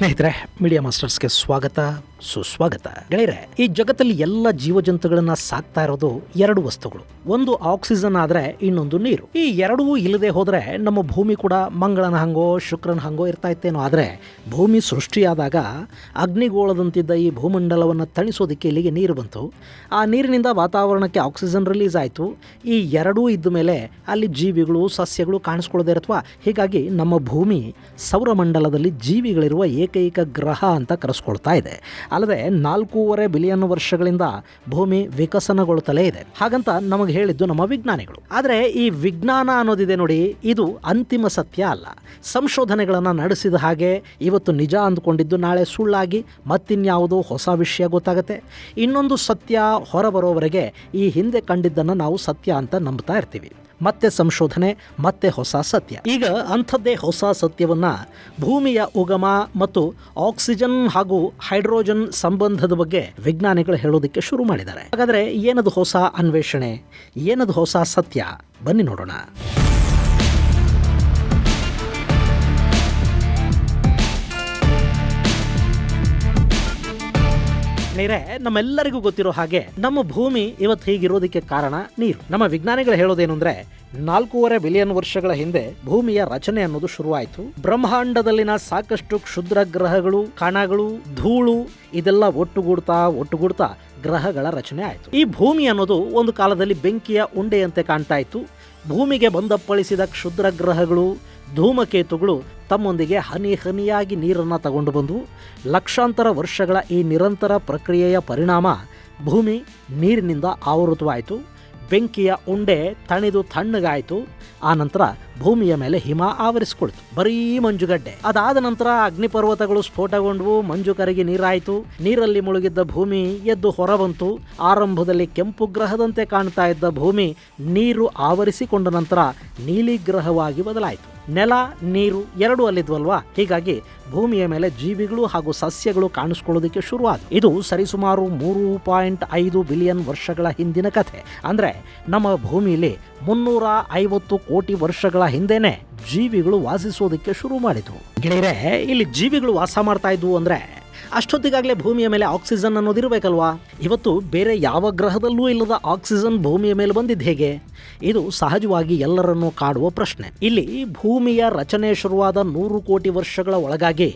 ಸ್ನೇಹಿತರೆ, ಮೀಡಿಯಾ ಮಾಸ್ಟರ್ಸ್ಗೆ ಸ್ವಾಗತ, ಸುಸ್ವಾಗತ. ಗೆಳೆಯರೆ, ಈ ಜಗತ್ತಲ್ಲಿ ಎಲ್ಲ ಜೀವಜಂತುಗಳನ್ನ ಸಾಕ್ತಾ ಇರೋದು ಎರಡು ವಸ್ತುಗಳು. ಒಂದು ಆಕ್ಸಿಜನ್ ಆದ್ರೆ ಇನ್ನೊಂದು ನೀರು. ಈ ಎರಡೂ ಇಲ್ಲದೆ ಹೋದ್ರೆ ನಮ್ಮ ಭೂಮಿ ಕೂಡ ಮಂಗಳನ ಹಂಗೋ ಶುಕ್ರನ ಹಂಗೋ ಇರ್ತಾ ಇತ್ತೇನೋ. ಆದ್ರೆ ಭೂಮಿ ಸೃಷ್ಟಿಯಾದಾಗ ಅಗ್ನಿಗೋಳದಂತಿದ್ದ ಈ ಭೂಮಂಡಲವನ್ನು ತಣಿಸೋದಕ್ಕೆ ಇಲ್ಲಿಗೆ ನೀರು ಬಂತು. ಆ ನೀರಿನಿಂದ ವಾತಾವರಣಕ್ಕೆ ಆಕ್ಸಿಜನ್ ರಿಲೀಸ್ ಆಯಿತು. ಈ ಎರಡೂ ಇದ್ದ ಮೇಲೆ ಅಲ್ಲಿ ಜೀವಿಗಳು, ಸಸ್ಯಗಳು ಕಾಣಿಸ್ಕೊಳ್ಳೋದೇ ಇರತ್ವಾ. ಹೀಗಾಗಿ ನಮ್ಮ ಭೂಮಿ ಸೌರಮಂಡಲದಲ್ಲಿ ಜೀವಿಗಳಿರುವ ಏಕೈಕ ಗ್ರಹ ಅಂತ ಕರೆಸ್ಕೊಳ್ತಾ ಇದೆ. ಅಲ್ಲದೆ 4.5 ಬಿಲಿಯನ್ ವರ್ಷಗಳಿಂದ ಭೂಮಿ ವಿಕಸನಗೊಳ್ಳುತ್ತಲೇ ಇದೆ. ಹಾಗಂತ ನಮಗೆ ಹೇಳಿದ್ದು ನಮ್ಮ ವಿಜ್ಞಾನಿಗಳು. ಆದರೆ ಈ ವಿಜ್ಞಾನ ಅನ್ನೋದಿದೆ ನೋಡಿ, ಇದು ಅಂತಿಮ ಸತ್ಯ ಅಲ್ಲ. ಸಂಶೋಧನೆಗಳನ್ನು ನಡೆಸಿದ ಹಾಗೆ ಇವತ್ತು ನಿಜ ಅಂದ್ಕೊಂಡಿದ್ದು ನಾಳೆ ಸುಳ್ಳಾಗಿ ಮತ್ತಿನ್ಯಾವುದೋ ಹೊಸ ವಿಷಯ ಗೊತ್ತಾಗುತ್ತೆ. ಇನ್ನೊಂದು ಸತ್ಯ ಹೊರಬರೋವರೆಗೆ ಈ ಹಿಂದೆ ಕಂಡಿದ್ದನ್ನು ನಾವು ಸತ್ಯ ಅಂತ ನಂಬ್ತಾ ಇರ್ತೀವಿ. ಮತ್ತೆ ಸಂಶೋಧನೆ, ಮತ್ತೆ ಹೊಸ ಸತ್ಯ. ಈಗ ಅಂಥದ್ದೇ ಹೊಸ ಸತ್ಯವನ್ನ ಭೂಮಿಯ ಉಗಮ ಮತ್ತು ಆಕ್ಸಿಜನ್ ಹಾಗೂ ಹೈಡ್ರೋಜನ್ ಸಂಬಂಧದ ಬಗ್ಗೆ ವಿಜ್ಞಾನಿಗಳು ಹೇಳೋದಕ್ಕೆ ಶುರು ಮಾಡಿದ್ದಾರೆ. ಹಾಗಾದ್ರೆ ಏನದು ಹೊಸ ಅನ್ವೇಷಣೆ, ಏನದು ಹೊಸ ಸತ್ಯ? ಬನ್ನಿ ನೋಡೋಣ. ನಮ್ಮೆಲ್ಲರಿಗೂ ಗೊತ್ತಿರೋ ಹಾಗೆ ನಮ್ಮ ಭೂಮಿ ಇವತ್ತು ಹೀಗಿರೋದಕ್ಕೆ ಕಾರಣ ನೀರು. ನಮ್ಮ ವಿಜ್ಞಾನಿಗಳು ಹೇಳೋದೇನು ಅಂದ್ರೆ, 4.5 ಬಿಲಿಯನ್ ವರ್ಷಗಳ ಹಿಂದೆ ಭೂಮಿಯ ರಚನೆ ಅನ್ನೋದು ಶುರುವಾಯಿತು. ಬ್ರಹ್ಮಾಂಡದಲ್ಲಿನ ಸಾಕಷ್ಟು ಕ್ಷುದ್ರ ಗ್ರಹಗಳು, ಕಣಗಳು, ಧೂಳು ಇದೆಲ್ಲ ಒಟ್ಟುಗೂಡ್ತಾ ಗ್ರಹಗಳ ರಚನೆ ಆಯಿತು. ಈ ಭೂಮಿ ಅನ್ನೋದು ಒಂದು ಕಾಲದಲ್ಲಿ ಬೆಂಕಿಯ ಉಂಡೆಯಂತೆ ಕಾಣ್ತಾ ಇತ್ತು. ಭೂಮಿಗೆ ಬಂದಪ್ಪಳಿಸಿದ ಕ್ಷುದ್ರ ಗ್ರಹಗಳು, ಧೂಮಕೇತುಗಳು ತಮ್ಮೊಂದಿಗೆ ಹನಿಯಾಗಿ ನೀರನ್ನು ತಗೊಂಡು ಬಂದು ಲಕ್ಷಾಂತರ ವರ್ಷಗಳ ಈ ನಿರಂತರ ಪ್ರಕ್ರಿಯೆಯ ಪರಿಣಾಮ ಭೂಮಿ ನೀರಿನಿಂದ ಆವೃತವಾಯಿತು. ಬೆಂಕಿಯ ಉಂಡೆ ತಣಿದು ತಣ್ಣಗಾಯಿತು. ಆ ನಂತರ ಭೂಮಿಯ ಮೇಲೆ ಹಿಮ ಆವರಿಸಿಕೊಳ್ತು, ಬರೀ ಮಂಜುಗಡ್ಡೆ. ಅದಾದ ನಂತರ ಅಗ್ನಿಪರ್ವತಗಳು ಸ್ಫೋಟಗೊಂಡವು, ಮಂಜು ಕರಗಿ ನೀರಾಯಿತು. ನೀರಲ್ಲಿ ಮುಳುಗಿದ್ದ ಭೂಮಿ ಎದ್ದು ಹೊರಬಂತು. ಆರಂಭದಲ್ಲಿ ಕೆಂಪು ಗ್ರಹದಂತೆ ಕಾಣ್ತಾ ಇದ್ದ ಭೂಮಿ ನೀರು ಆವರಿಸಿಕೊಂಡ ನಂತರ ನೀಲಿ ಗ್ರಹವಾಗಿ ಬದಲಾಯಿತು. ನೆಲ, ನೀರು ಎರಡೂ ಅಲ್ಲಿದ್ವಲ್ವಾ. ಹೀಗಾಗಿ ಭೂಮಿಯ ಮೇಲೆ ಜೀವಿಗಳು ಹಾಗೂ ಸಸ್ಯಗಳು ಕಾಣಿಸ್ಕೊಳ್ಳೋದಕ್ಕೆ ಶುರುವಾದವು. ಇದು ಸರಿಸುಮಾರು 3.5 ಬಿಲಿಯನ್ ವರ್ಷಗಳ ಹಿಂದಿನ ಕಥೆ. ಅಂದ್ರೆ ನಮ್ಮ ಭೂಮಿಯಲ್ಲಿ 350 ಕೋಟಿ ವರ್ಷಗಳ ಹಿಂದೆನೆ ಜೀವಿಗಳು ವಾಸಿಸೋದಕ್ಕೆ ಶುರು ಮಾಡಿದ್ವು. ಗೆಳೆಯರೆ, ಇಲ್ಲಿ ಜೀವಿಗಳು ವಾಸ ಮಾಡ್ತಾ ಇದ್ವು ಅಂದ್ರೆ ಅಷ್ಟೊತ್ತಿಗಾಗಲೇ ಭೂಮಿಯ ಮೇಲೆ ಆಕ್ಸಿಜನ್ ಅನ್ನೋದಿರಬೇಕಲ್ವಾ. ಇವತ್ತು ಬೇರೆ ಯಾವ ಗ್ರಹದಲ್ಲೂ ಇಲ್ಲದ ಆಕ್ಸಿಜನ್ ಭೂಮಿಯ ಮೇಲೆ ಬಂದಿದ್ದು ಹೇಗೆ? ಇದು ಸಹಜವಾಗಿ ಎಲ್ಲರನ್ನೂ ಕಾಡುವ ಪ್ರಶ್ನೆ. ಇಲ್ಲಿ ಭೂಮಿಯ ರಚನೆ ಶುರುವಾದ 100 ಕೋಟಿ ವರ್ಷಗಳ ಒಳಗಾಗಿ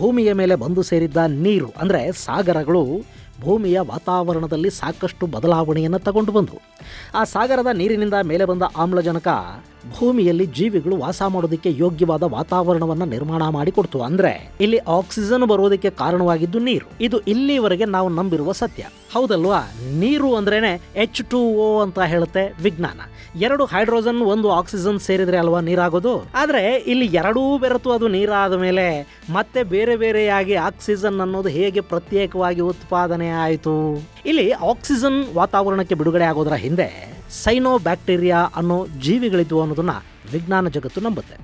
ಭೂಮಿಯ ಮೇಲೆ ಬಂದು ಸೇರಿದ್ದ ನೀರು ಅಂದರೆ ಸಾಗರಗಳು ಭೂಮಿಯ ವಾತಾವರಣದಲ್ಲಿ ಸಾಕಷ್ಟು ಬದಲಾವಣೆಯನ್ನು ತಗೊಂಡು ಬಂದವು. ಆ ಸಾಗರದ ನೀರಿನಿಂದ ಮೇಲೆ ಬಂದ ಆಮ್ಲಜನಕ ಭೂಮಿಯಲ್ಲಿ ಜೀವಿಗಳು ವಾಸ ಮಾಡೋದಕ್ಕೆ ಯೋಗ್ಯವಾದ ವಾತಾವರಣವನ್ನು ನಿರ್ಮಾಣ ಮಾಡಿಕೊಡ್ತು. ಅಂದ್ರೆ ಇಲ್ಲಿ ಆಕ್ಸಿಜನ್ ಬರೋದಕ್ಕೆ ಕಾರಣವಾಗಿದ್ದು ನೀರು. ಇದು ಇಲ್ಲಿವರೆಗೆ ನಾವು ನಂಬಿರುವ ಸತ್ಯ, ಹೌದಲ್ವಾ? ನೀರು ಅಂದ್ರೇನೆ H2O ಅಂತ ಹೇಳುತ್ತೆ ವಿಜ್ಞಾನ. 2 ಹೈಡ್ರೋಜನ್ 1 ಆಕ್ಸಿಜನ್ ಸೇರಿದ್ರೆ ಅಲ್ವಾ ನೀರಾಗೋದು. ಆದ್ರೆ ಇಲ್ಲಿ ಎರಡೂ ಬೆರೆತು ಅದು ನೀರಾದ ಮೇಲೆ ಮತ್ತೆ ಬೇರೆ ಬೇರೆಯಾಗಿ ಆಕ್ಸಿಜನ್ ಅನ್ನೋದು ಹೇಗೆ ಪ್ರತ್ಯೇಕವಾಗಿ ಉತ್ಪಾದನೆ ಆಯಿತು? ಇಲ್ಲಿ ಆಕ್ಸಿಜನ್ ವಾತಾವರಣಕ್ಕೆ ಬಿಡುಗಡೆ ಆಗೋದರ ಹಿಂದೆ ಸೈನೋಬ್ಯಾಕ್ಟೀರಿಯಾ ಅನ್ನೋ ಜೀವಿಗಳಿದ್ವು ಅನ್ನೋದನ್ನ ವಿಜ್ಞಾನ ಜಗತ್ತು ನಂಬುತ್ತೆ.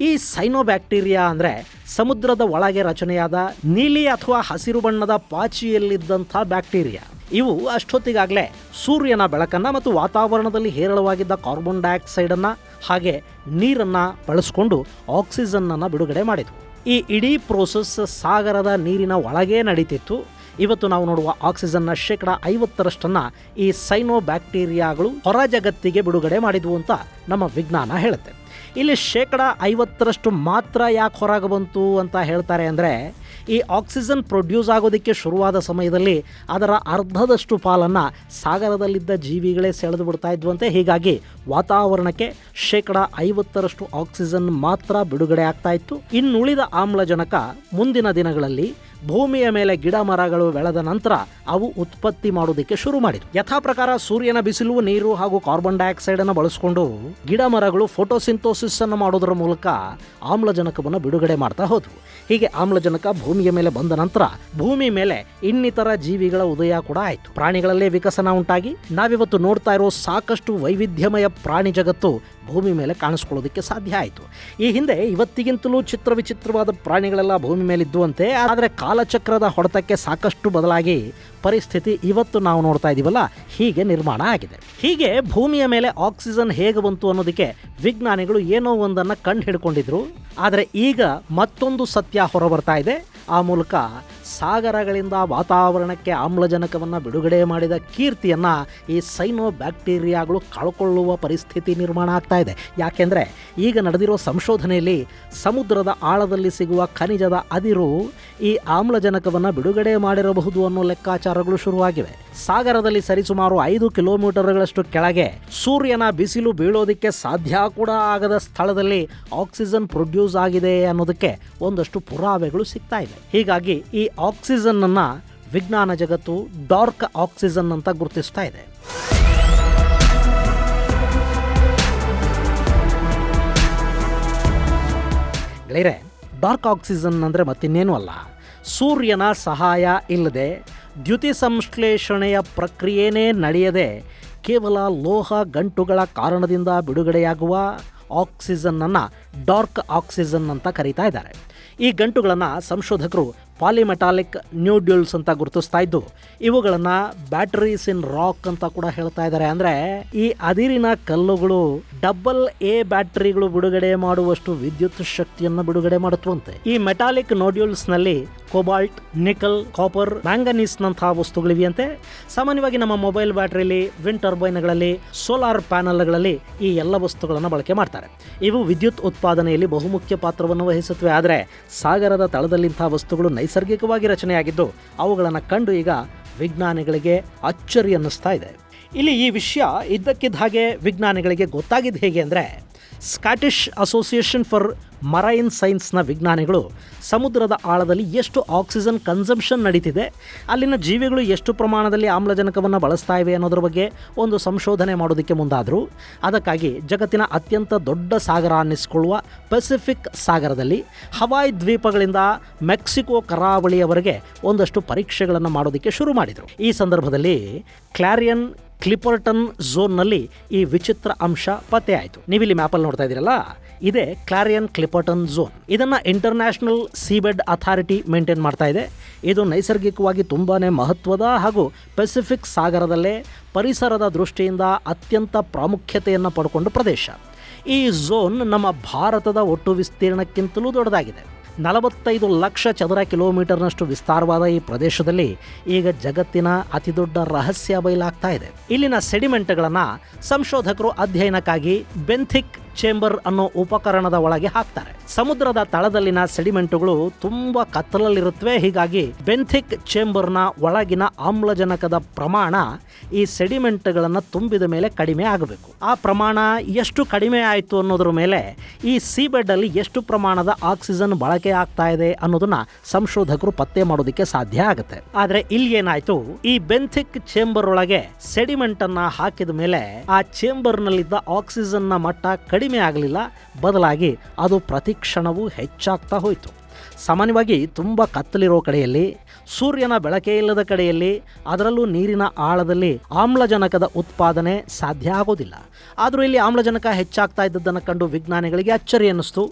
ಈ ಸೈನೋಬ್ಯಾಕ್ಟೀರಿಯಾ ಅಂದರೆ ಸಮುದ್ರದ ಒಳಗೆ ರಚನೆಯಾದ ನೀಲಿ ಅಥವಾ ಹಸಿರು ಬಣ್ಣದ ಪಾಚಿಯಲ್ಲಿದ್ದಂಥ ಬ್ಯಾಕ್ಟೀರಿಯಾ. ಇವು ಅಷ್ಟೊತ್ತಿಗಾಗಲೇ ಸೂರ್ಯನ ಬೆಳಕನ್ನು ಮತ್ತು ವಾತಾವರಣದಲ್ಲಿ ಹೇರಳವಾಗಿದ್ದ ಕಾರ್ಬನ್ ಡೈಆಕ್ಸೈಡನ್ನು ಹಾಗೆ ನೀರನ್ನು ಬಳಸಿಕೊಂಡು ಆಕ್ಸಿಜನ್ನನ್ನು ಬಿಡುಗಡೆ ಮಾಡಿದ್ವು. ಈ ಇಡೀ ಪ್ರೋಸೆಸ್ ಸಾಗರದ ನೀರಿನ ಒಳಗೇ ನಡೀತಿತ್ತು. ಇವತ್ತು ನಾವು ನೋಡುವ ಆಕ್ಸಿಜನ್ನ 50% ಈ ಸೈನೋಬ್ಯಾಕ್ಟೀರಿಯಾಗಳು ಹೊರ ಜಗತ್ತಿಗೆ ಬಿಡುಗಡೆ ಮಾಡಿದ್ವು ಅಂತ ನಮ್ಮ ವಿಜ್ಞಾನ ಹೇಳುತ್ತೆ. ಇಲ್ಲಿ 50% ಮಾತ್ರ ಯಾಕೆ ಹೊರಗೆ ಬಂತು ಅಂತ ಹೇಳ್ತಾರೆ ಅಂದರೆ, ಈ ಆಕ್ಸಿಜನ್ ಪ್ರೊಡ್ಯೂಸ್ ಆಗೋದಕ್ಕೆ ಶುರುವಾದ ಸಮಯದಲ್ಲಿ ಅದರ ಅರ್ಧದಷ್ಟು ಪಾಲನ್ನು ಸಾಗರದಲ್ಲಿದ್ದ ಜೀವಿಗಳೇ ಸೆಳೆದು ಬಿಡ್ತಾ ಇದ್ವಂತೆ. ಹೀಗಾಗಿ ವಾತಾವರಣಕ್ಕೆ 50% ಆಕ್ಸಿಜನ್ ಮಾತ್ರ ಬಿಡುಗಡೆ ಆಗ್ತಾ ಇತ್ತು. ಇನ್ನುಳಿದ ಆಮ್ಲಜನಕ ಮುಂದಿನ ದಿನಗಳಲ್ಲಿ ಭೂಮಿಯ ಮೇಲೆ ಗಿಡ ಮರಗಳು ಬೆಳೆದ ನಂತರ ಅವು ಉತ್ಪತ್ತಿ ಮಾಡೋದಕ್ಕೆ ಶುರು ಮಾಡಿದ್ವು. ಯಥಾ ಪ್ರಕಾರ ಸೂರ್ಯನ ಬಿಸಿಲು, ನೀರು ಹಾಗೂ ಕಾರ್ಬನ್ ಡೈಆಕ್ಸೈಡ್ ಅನ್ನು ಬಳಸಿಕೊಂಡು ಗಿಡ ಮರಗಳು ಫೋಟೋಸಿಂಥೋಸಿಸ್ ಅನ್ನು ಮಾಡೋದರ ಮೂಲಕ ಆಮ್ಲಜನಕವನ್ನು ಬಿಡುಗಡೆ ಮಾಡ್ತಾ ಹೋದವು. ಹೀಗೆ ಆಮ್ಲಜನಕ ಭೂಮಿಯ ಮೇಲೆ ಬಂದ ನಂತರ ಭೂಮಿ ಮೇಲೆ ಇನ್ನಿತರ ಜೀವಿಗಳ ಉದಯ ಕೂಡ ಆಯಿತು. ಪ್ರಾಣಿಗಳಲ್ಲೇ ವಿಕಸನ ಉಂಟಾಗಿ ನಾವಿವತ್ತು ನೋಡ್ತಾ ಇರೋ ಸಾಕಷ್ಟು ವೈವಿಧ್ಯಮಯ ಪ್ರಾಣಿ ಜಗತ್ತು ಭೂಮಿ ಮೇಲೆ ಕಾಣಿಸ್ಕೊಳ್ಳೋದಕ್ಕೆ ಸಾಧ್ಯ ಆಯಿತು. ಈ ಹಿಂದೆ ಇವತ್ತಿಗಿಂತಲೂ ವಿಚಿತ್ರವಾದ ಪ್ರಾಣಿಗಳೆಲ್ಲ ಭೂಮಿ ಮೇಲಿದ್ದುವಂತೆ. ಆದರೆ ಕಾಲಚಕ್ರದ ಹೊಡೆತಕ್ಕೆ ಸಾಕಷ್ಟು ಬದಲಾಗಿ ಪರಿಸ್ಥಿತಿ ಇವತ್ತು ನಾವು ನೋಡ್ತಾ ಇದೀವಲ್ಲ, ಹೀಗೆ ನಿರ್ಮಾಣ ಆಗಿದೆ. ಹೀಗೆ ಭೂಮಿಯ ಮೇಲೆ ಆಕ್ಸಿಜನ್ ಹೇಗೆ ಬಂತು ಅನ್ನೋದಕ್ಕೆ ವಿಜ್ಞಾನಿಗಳು ಏನೋ ಒಂದನ್ನು ಕಂಡು ಹಿಡ್ಕೊಂಡಿದ್ರು. ಆದರೆ ಈಗ ಮತ್ತೊಂದು ಸತ್ಯ ಹೊರಬರ್ತಾ ಇದೆ. ಆ ಮೂಲಕ ಸಾಗರಗಳಿಂದ ವಾತಾವರಣಕ್ಕೆ ಆಮ್ಲಜನಕವನ್ನು ಬಿಡುಗಡೆ ಮಾಡಿದ ಕೀರ್ತಿಯನ್ನು ಈ ಸೈನೋಬ್ಯಾಕ್ಟೀರಿಯಾಗಳು ಕಳ್ಕೊಳ್ಳುವ ಪರಿಸ್ಥಿತಿ ನಿರ್ಮಾಣ ಆಗ್ತಾ ಇದೆ. ಯಾಕೆಂದರೆ ಈಗ ನಡೆದಿರೋ ಸಂಶೋಧನೆಯಲ್ಲಿ ಸಮುದ್ರದ ಆಳದಲ್ಲಿ ಸಿಗುವ ಖನಿಜದ ಅದಿರು ಈ ಆಮ್ಲಜನಕವನ್ನು ಬಿಡುಗಡೆ ಮಾಡಿರಬಹುದು ಅನ್ನೋ ಲೆಕ್ಕಾಚಾರಗಳು ಶುರುವಾಗಿವೆ. ಸಾಗರದಲ್ಲಿ ಸರಿಸುಮಾರು 5 ಕಿಲೋಮೀಟರ್ಗಳಷ್ಟು ಕೆಳಗೆ ಸೂರ್ಯನ ಬಿಸಿಲು ಬೀಳೋದಕ್ಕೆ ಸಾಧ್ಯ ಕೂಡ ಆಗದ ಸ್ಥಳದಲ್ಲಿ ಆಕ್ಸಿಜನ್ ಪ್ರೊಡ್ಯೂಸ್ ಆಗಿದೆ ಅನ್ನೋದಕ್ಕೆ ಒಂದಷ್ಟು ಪುರಾವೆಗಳು ಸಿಗ್ತಾ ಇದೆ. ಹೀಗಾಗಿ ಈ ಆಕ್ಸಿಜನ್ ಅನ್ನ ವಿಜ್ಞಾನ ಜಗತ್ತು ಡಾರ್ಕ್ ಆಕ್ಸಿಜನ್ ಅಂತ ಗುರುತಿಸ್ತಾ ಇದೆ. ಗೆಳೆಯರೆ, ಡಾರ್ಕ್ ಆಕ್ಸಿಜನ್ ಅಂದರೆ ಮತ್ತಿನ್ನೇನು ಅಲ್ಲ, ಸೂರ್ಯನ ಸಹಾಯ ಇಲ್ಲದೆ ದ್ಯುತಿ ಸಂಶ್ಲೇಷಣೆಯ ಪ್ರಕ್ರಿಯೆನೇ ನಡೆಯದೆ ಕೇವಲ ಲೋಹ ಗಂಟುಗಳ ಕಾರಣದಿಂದ ಬಿಡುಗಡೆಯಾಗುವ ಆಕ್ಸಿಜನ್ನನ್ನು ಡಾರ್ಕ್ ಆಕ್ಸಿಜನ್ ಅಂತ ಕರೀತಾ ಇದ್ದಾರೆ. ಈ ಗಂಟುಗಳನ್ನು ಸಂಶೋಧಕರು ಪಾಲಿಮೆಟಾಲಿಕ್ ನ್ಯೂಡ್ಯೂಲ್ಸ್ ಅಂತ ಗುರುತಿಸ್ತಾ ಇದ್ದು, ಇವುಗಳನ್ನು ಬ್ಯಾಟರೀಸ್ ಇನ್ ರಾಕ್ ಅಂತ ಕೂಡ ಹೇಳ್ತಾ ಇದ್ದಾರೆ. ಅಂದರೆ ಈ ಅದಿರಿನ ಕಲ್ಲುಗಳು ಡಬಲ್ ಎ ಬ್ಯಾಟರಿಗಳು ಬಿಡುಗಡೆ ಮಾಡುವಷ್ಟು ವಿದ್ಯುತ್ ಶಕ್ತಿಯನ್ನು ಬಿಡುಗಡೆ ಮಾಡುತ್ತವಂತೆ. ಈ ಮೆಟಾಲಿಕ್ ನೋಡ್ಯೂಲ್ಸ್ನಲ್ಲಿ ಕೋಬಾಲ್ಟ್, ನಿಕಲ್, ಕಾಪರ್, ಮ್ಯಾಂಗನೀಸ್ ನಂತಹ ವಸ್ತುಗಳಿವೆಯಂತೆ. ಸಾಮಾನ್ಯವಾಗಿ ನಮ್ಮ ಮೊಬೈಲ್ ಬ್ಯಾಟರಿಯಲ್ಲಿ, ವಿಂಡ್ ಟರ್ಬೈನ್ಗಳಲ್ಲಿ, ಸೋಲಾರ್ ಪ್ಯಾನಲ್ಗಳಲ್ಲಿ ಈ ಎಲ್ಲ ವಸ್ತುಗಳನ್ನು ಬಳಕೆ ಮಾಡ್ತಾರೆ. ಇವು ವಿದ್ಯುತ್ ಉತ್ಪಾದನೆಯಲ್ಲಿ ಬಹುಮುಖ್ಯ ಪಾತ್ರವನ್ನು ವಹಿಸುತ್ತವೆ. ಆದರೆ ಸಾಗರದ ತಳದಲ್ಲಿಂತಹ ವಸ್ತುಗಳು ನೈಸರ್ಗಿಕವಾಗಿ ರಚನೆಯಾಗಿದ್ದು ಅವುಗಳನ್ನು ಕಂಡು ಈಗ ವಿಜ್ಞಾನಿಗಳಿಗೆ ಅಚ್ಚರಿ ಅನ್ನಿಸ್ತಾ ಇದೆ. ಇಲ್ಲಿ ಈ ವಿಷಯ ಇದ್ದಕ್ಕಿದ್ದ ಹಾಗೆ ವಿಜ್ಞಾನಿಗಳಿಗೆ ಗೊತ್ತಾಗಿದ್ದು ಹೇಗೆ ಅಂದರೆ, ಸ್ಕಾಟಿಷ್ ಅಸೋಸಿಯೇಷನ್ ಫಾರ್ ಮರೈನ್ ಸೈನ್ಸ್ನ ವಿಜ್ಞಾನಿಗಳು ಸಮುದ್ರದ ಆಳದಲ್ಲಿ ಎಷ್ಟು ಆಕ್ಸಿಜನ್ ಕನ್ಸಂಪ್ಷನ್ ನಡೀತಿದೆ, ಅಲ್ಲಿನ ಜೀವಿಗಳು ಎಷ್ಟು ಪ್ರಮಾಣದಲ್ಲಿ ಆಮ್ಲಜನಕವನ್ನು ಬಳಸ್ತಾ ಇವೆ ಅನ್ನೋದ್ರ ಬಗ್ಗೆ ಒಂದು ಸಂಶೋಧನೆ ಮಾಡೋದಕ್ಕೆ ಮುಂದಾದರು. ಅದಕ್ಕಾಗಿ ಜಗತ್ತಿನ ಅತ್ಯಂತ ದೊಡ್ಡ ಸಾಗರ ಅನ್ನಿಸಿಕೊಳ್ಳುವ ಪೆಸಿಫಿಕ್ ಸಾಗರದಲ್ಲಿ ಹವಾಯ್ ದ್ವೀಪಗಳಿಂದ ಮೆಕ್ಸಿಕೋ ಕರಾವಳಿಯವರೆಗೆ ಒಂದಷ್ಟು ಪರೀಕ್ಷೆಗಳನ್ನು ಮಾಡೋದಕ್ಕೆ ಶುರು ಮಾಡಿದರು. ಈ ಸಂದರ್ಭದಲ್ಲಿ ಕ್ಲಾರಿಯನ್ ಕ್ಲಿಪರ್ಟನ್ ಝೋನ್ನಲ್ಲಿ ಈ ವಿಚಿತ್ರ ಅಂಶ ಪತ್ತೆಯಾಯಿತು. ನೀವಿಲ್ಲಿ ಮ್ಯಾಪಲ್ಲಿ ನೋಡ್ತಾ ಇದ್ದೀರಲ್ಲ, ಇದೇ ಕ್ಲಾರಿಯನ್ ಕ್ಲಿಪರ್ಟನ್ ಝೋನ್. ಇದನ್ನು ಇಂಟರ್ನ್ಯಾಷನಲ್ ಸೀಬೆಡ್ ಅಥಾರಿಟಿ ಮೇಂಟೈನ್ ಮಾಡ್ತಾ ಇದೆ. ಇದು ನೈಸರ್ಗಿಕವಾಗಿ ತುಂಬಾ ಮಹತ್ವದ ಹಾಗೂ ಪೆಸಿಫಿಕ್ ಸಾಗರದಲ್ಲೇ ಪರಿಸರದ ದೃಷ್ಟಿಯಿಂದ ಅತ್ಯಂತ ಪ್ರಾಮುಖ್ಯತೆಯನ್ನು ಪಡ್ಕೊಂಡ ಪ್ರದೇಶ. ಈ ಝೋನ್ ನಮ್ಮ ಭಾರತದ ಒಟ್ಟು ವಿಸ್ತೀರ್ಣಕ್ಕಿಂತಲೂ ದೊಡ್ಡದಾಗಿದೆ. 45 ಲಕ್ಷ ಚದರ ಕಿಲೋಮೀಟರ್ನಷ್ಟು ವಿಸ್ತಾರವಾದ ಈ ಪ್ರದೇಶದಲ್ಲಿ ಈಗ ಜಗತ್ತಿನ ಅತಿದೊಡ್ಡ ರಹಸ್ಯ ಬಯಲಾಗ್ತಾ ಇದೆ. ಇಲ್ಲಿನ ಸೆಡಿಮೆಂಟ್ಗಳನ್ನು ಸಂಶೋಧಕರು ಅಧ್ಯಯನಕ್ಕಾಗಿ ಬೆಂಥಿಕ್ ಚೇಂಬರ್ ಅನ್ನೋ ಉಪಕರಣದ ಒಳಗೆ ಹಾಕ್ತಾರೆ. ಸಮುದ್ರದ ತಳದಲ್ಲಿನ ಸೆಡಿಮೆಂಟುಗಳು ತುಂಬಾ ಕತ್ತಲಲ್ಲಿರುತ್ತವೆ. ಹೀಗಾಗಿ ಬೆಂಥಿಕ್ ಚೇಂಬರ್ನ ಒಳಗಿನ ಆಮ್ಲಜನಕದ ಪ್ರಮಾಣ ಈ ಸೆಡಿಮೆಂಟ್ಗಳನ್ನು ತುಂಬಿದ ಮೇಲೆ ಕಡಿಮೆ ಆಗಬೇಕು. ಆ ಪ್ರಮಾಣ ಎಷ್ಟು ಕಡಿಮೆ ಆಯಿತು ಅನ್ನೋದ್ರ ಮೇಲೆ ಈ ಸೀಬೆಡ್ ಅಲ್ಲಿ ಎಷ್ಟು ಪ್ರಮಾಣದ ಆಕ್ಸಿಜನ್ ಬಳಕೆ ಆಗ್ತಾ ಇದೆ ಅನ್ನೋದನ್ನ ಸಂಶೋಧಕರು ಪತ್ತೆ ಮಾಡೋದಕ್ಕೆ ಸಾಧ್ಯ ಆಗುತ್ತೆ. ಆದ್ರೆ ಇಲ್ಲಿ ಏನಾಯ್ತು, ಈ ಬೆಂಥಿಕ್ ಚೇಂಬರ್ ಒಳಗೆ ಸೆಡಿಮೆಂಟ್ ಅನ್ನ ಹಾಕಿದ ಮೇಲೆ ಆ ಚೇಂಬರ್ ನಲ್ಲಿದ್ದ ಆಕ್ಸಿಜನ್ ನ ಮಟ್ಟ ಕಡಿಮೆ ಆಗಲಿಲ್ಲ, ಬದಲಾಗಿ ಅದು ಪ್ರತಿ ಕ್ಷಣವೂ ಹೆಚ್ಚಾಗ್ತಾ ಹೋಯಿತು. ಸಾಮಾನ್ಯವಾಗಿ ತುಂಬ ಕತ್ತಲಿರೋ ಕಡೆಯಲ್ಲಿ, ಸೂರ್ಯನ ಬೆಳಕೆ ಇಲ್ಲದ ಕಡೆಯಲ್ಲಿ, ಅದರಲ್ಲೂ ನೀರಿನ ಆಳದಲ್ಲಿ ಆಮ್ಲಜನಕದ ಉತ್ಪಾದನೆ ಸಾಧ್ಯ ಆಗೋದಿಲ್ಲ. ಆದರೂ ಇಲ್ಲಿ ಆಮ್ಲಜನಕ ಹೆಚ್ಚಾಗ್ತಾ ಇದ್ದದ್ದನ್ನು ಕಂಡು ವಿಜ್ಞಾನಿಗಳಿಗೆ ಅಚ್ಚರಿ ಅನ್ನಿಸ್ತು.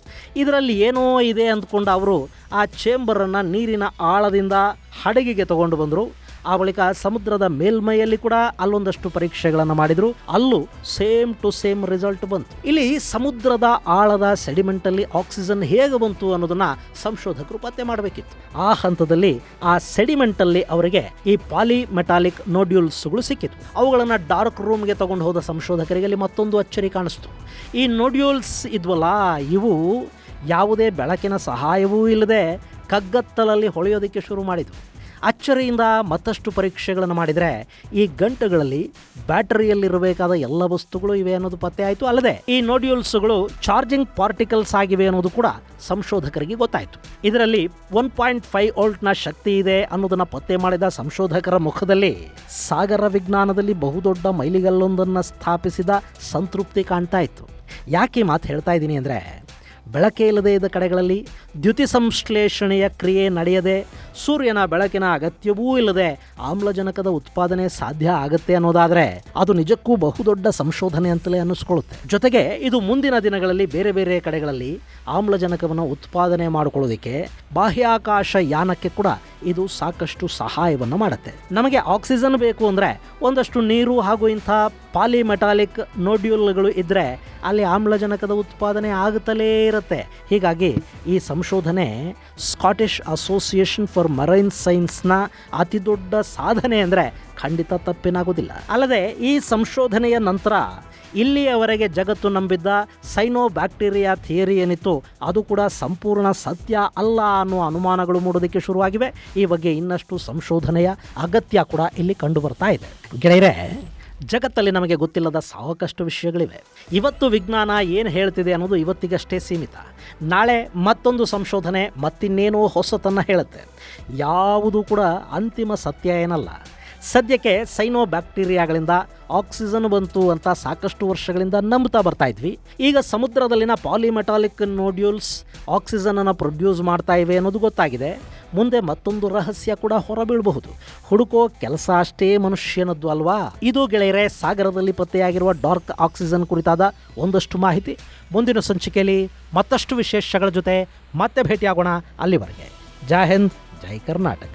ಇದರಲ್ಲಿ ಏನೋ ಇದೆ ಅಂದ್ಕೊಂಡು ಅವರು ಆ ಚೇಂಬರನ್ನು ನೀರಿನ ಆಳದಿಂದ ಹಡಗಿಗೆ ತಗೊಂಡು ಬಂದರು. ಆ ಬಳಿಕ ಸಮುದ್ರದ ಮೇಲ್ಮೈಯಲ್ಲಿ ಕೂಡ ಅಲ್ಲೊಂದಷ್ಟು ಪರೀಕ್ಷೆಗಳನ್ನು ಮಾಡಿದ್ರು. ಅಲ್ಲೂ ಸೇಮ್ ಟು ಸೇಮ್ ರಿಸಲ್ಟ್ ಬಂತು. ಇಲ್ಲಿ ಸಮುದ್ರದ ಆಳದ ಸೆಡಿಮೆಂಟಲ್ಲಿ ಆಕ್ಸಿಜನ್ ಹೇಗೆ ಬಂತು ಅನ್ನೋದನ್ನ ಸಂಶೋಧಕರು ಪತ್ತೆ ಮಾಡಬೇಕಿತ್ತು. ಆ ಹಂತದಲ್ಲಿ ಆ ಸೆಡಿಮೆಂಟಲ್ಲಿ ಅವರಿಗೆ ಈ ಪಾಲಿಮೆಟಾಲಿಕ್ ನೋಡ್ಯೂಲ್ಸ್ಗಳು ಸಿಕ್ಕಿತು. ಅವುಗಳನ್ನು ಡಾರ್ಕ್ ರೂಮ್ಗೆ ತಗೊಂಡು ಹೋದ ಸಂಶೋಧಕರಿಗೆ ಅಲ್ಲಿ ಮತ್ತೊಂದು ಅಚ್ಚರಿ ಕಾಣಿಸ್ತು. ಈ ನೋಡ್ಯೂಲ್ಸ್ ಇದ್ವಲ್ಲ, ಇವು ಯಾವುದೇ ಬೆಳಕಿನ ಸಹಾಯವೂ ಇಲ್ಲದೆ ಕಗ್ಗತ್ತಲಲ್ಲಿ ಹೊಳೆಯೋದಕ್ಕೆ ಶುರು ಮಾಡಿತು. ಅಚ್ಚರಿಯಿಂದ ಮತ್ತಷ್ಟು ಪರೀಕ್ಷೆಗಳನ್ನು ಮಾಡಿದರೆ ಈ ಗಂಟುಗಳಲ್ಲಿ ಬ್ಯಾಟರಿಯಲ್ಲಿರಬೇಕಾದ ಎಲ್ಲ ವಸ್ತುಗಳು ಇವೆ ಅನ್ನೋದು ಪತ್ತೆ ಆಯಿತು. ಅಲ್ಲದೆ ಈ ನೋಡ್ಯೂಲ್ಸ್ಗಳು ಚಾರ್ಜಿಂಗ್ ಪಾರ್ಟಿಕಲ್ಸ್ ಆಗಿವೆ ಅನ್ನೋದು ಕೂಡ ಸಂಶೋಧಕರಿಗೆ ಗೊತ್ತಾಯಿತು. ಇದರಲ್ಲಿ 1.5 ವೋಲ್ಟ್ನ ಶಕ್ತಿ ಇದೆ ಅನ್ನೋದನ್ನು ಪತ್ತೆ ಮಾಡಿದ ಸಂಶೋಧಕರ ಮುಖದಲ್ಲಿ ಸಾಗರ ವಿಜ್ಞಾನದಲ್ಲಿ ಬಹುದೊಡ್ಡ ಮೈಲಿಗಲ್ಲೊಂದನ್ನು ಸ್ಥಾಪಿಸಿದ ಸಂತೃಪ್ತಿ ಕಾಣ್ತಾ ಇತ್ತು. ಯಾಕೆ ಮಾತು ಹೇಳ್ತಾ ಇದ್ದೀನಿ ಅಂದರೆ, ಬೆಳಕೆ ಇಲ್ಲದೆ ಇದ್ದ ಕಡೆಗಳಲ್ಲಿ ದ್ಯುತಿ ಸಂಶ್ಲೇಷಣೆಯ ಕ್ರಿಯೆ ನಡೆಯದೆ ಸೂರ್ಯನ ಬೆಳಕಿನ ಅಗತ್ಯವೂ ಇಲ್ಲದೆ ಆಮ್ಲಜನಕದ ಉತ್ಪಾದನೆ ಸಾಧ್ಯ ಆಗುತ್ತೆ ಅನ್ನೋದಾದರೆ ಅದು ನಿಜಕ್ಕೂ ಬಹುದೊಡ್ಡ ಸಂಶೋಧನೆ ಅಂತಲೇ ಅನ್ನಿಸ್ಕೊಳ್ಳುತ್ತೆ. ಜೊತೆಗೆ ಇದು ಮುಂದಿನ ದಿನಗಳಲ್ಲಿ ಬೇರೆ ಬೇರೆ ಕಡೆಗಳಲ್ಲಿ ಆಮ್ಲಜನಕವನ್ನು ಉತ್ಪಾದನೆ ಮಾಡಿಕೊಳ್ಳೋದಕ್ಕೆ ಬಾಹ್ಯಾಕಾಶ ಯಾನಕ್ಕೆ ಕೂಡ ಇದು ಸಾಕಷ್ಟು ಸಹಾಯವನ್ನು ಮಾಡುತ್ತೆ. ನಮಗೆ ಆಕ್ಸಿಜನ್ ಬೇಕು ಅಂದರೆ ಒಂದಷ್ಟು ನೀರು ಹಾಗೂ ಇಂಥ ಪಾಲಿಮೆಟಾಲಿಕ್ ನೋಡ್ಯೂಲ್ಗಳು ಇದ್ದರೆ ಅಲ್ಲಿ ಆಮ್ಲಜನಕದ ಉತ್ಪಾದನೆ ಆಗುತ್ತಲೇ ಇರುತ್ತೆ. ಹೀಗಾಗಿ ಈ ಸಂಶೋಧನೆ ಸ್ಕಾಟಿಷ್ ಅಸೋಸಿಯೇಷನ್ ಫಾರ್ ಮರೈನ್ ಸೈನ್ಸ್ನ ಅತಿ ದೊಡ್ಡ ಸಾಧನೆ ಅಂದರೆ ಖಂಡಿತ ತಪ್ಪೇನಾಗೋದಿಲ್ಲ. ಅಲ್ಲದೆ ಈ ಸಂಶೋಧನೆಯ ನಂತರ ಇಲ್ಲಿಯವರೆಗೆ ಜಗತ್ತು ನಂಬಿದ್ದ ಸೈನೋಬ್ಯಾಕ್ಟೀರಿಯಾ ಥಿಯರಿ ಏನಿತ್ತು ಅದು ಕೂಡ ಸಂಪೂರ್ಣ ಸತ್ಯ ಅಲ್ಲ ಅನ್ನೋ ಅನುಮಾನಗಳು ಮೂಡೋದಕ್ಕೆ ಶುರುವಾಗಿವೆ. ಈ ಬಗ್ಗೆ ಇನ್ನಷ್ಟು ಸಂಶೋಧನೆಯ ಅಗತ್ಯ ಕೂಡ ಇಲ್ಲಿ ಕಂಡು ಬರ್ತಾ ಇದೆ. ಗೆಳೆಯರೆ, ಜಗತ್ತಲ್ಲಿ ನಮಗೆ ಗೊತ್ತಿಲ್ಲದ ಸಾಕಷ್ಟು ವಿಷಯಗಳಿವೆ. ಇವತ್ತು ವಿಜ್ಞಾನ ಏನು ಹೇಳ್ತಿದೆ ಅನ್ನೋದು ಇವತ್ತಿಗಷ್ಟೇ ಸೀಮಿತ. ನಾಳೆ ಮತ್ತೊಂದು ಸಂಶೋಧನೆ ಮತ್ತಿನ್ನೇನೋ ಹೊಸತನ್ನು ಹೇಳುತ್ತೆ. ಯಾವುದೂ ಕೂಡ ಅಂತಿಮ ಸತ್ಯ ಏನಲ್ಲ. ಸದ್ಯಕ್ಕೆ ಸೈನೋಬ್ಯಾಕ್ಟೀರಿಯಾಗಳಿಂದ ಆಕ್ಸಿಜನ್ ಬಂತು ಅಂತ ಸಾಕಷ್ಟು ವರ್ಷಗಳಿಂದ ನಂಬ್ತಾ ಬರ್ತಾ ಇದ್ವಿ. ಈಗ ಸಮುದ್ರದಲ್ಲಿನ ಪಾಲಿಮೆಟಾಲಿಕ್ ನೋಡ್ಯೂಲ್ಸ್ ಆಕ್ಸಿಜನನ್ನು ಪ್ರೊಡ್ಯೂಸ್ ಮಾಡ್ತಾ ಇವೆ ಅನ್ನೋದು ಗೊತ್ತಾಗಿದೆ. ಮುಂದೆ ಮತ್ತೊಂದು ರಹಸ್ಯ ಕೂಡ ಹೊರಬೀಳಬಹುದು. ಹುಡುಕೋ ಕೆಲಸ ಅಷ್ಟೇ ಮನುಷ್ಯನದ್ದು ಅಲ್ವಾ? ಇದು ಗೆಳೆಯರೆ ಸಾಗರದಲ್ಲಿ ಪತ್ತೆಯಾಗಿರುವ ಡಾರ್ಕ್ ಆಕ್ಸಿಜನ್ ಕುರಿತಾದ ಒಂದಷ್ಟು ಮಾಹಿತಿ. ಮುಂದಿನ ಸಂಚಿಕೆಯಲ್ಲಿ ಮತ್ತಷ್ಟು ವಿಶೇಷಗಳ ಜೊತೆ ಮತ್ತೆ ಭೇಟಿಯಾಗೋಣ. ಅಲ್ಲಿವರೆಗೆ ಜೈ ಹಿಂದ್, ಜೈ ಕರ್ನಾಟಕ.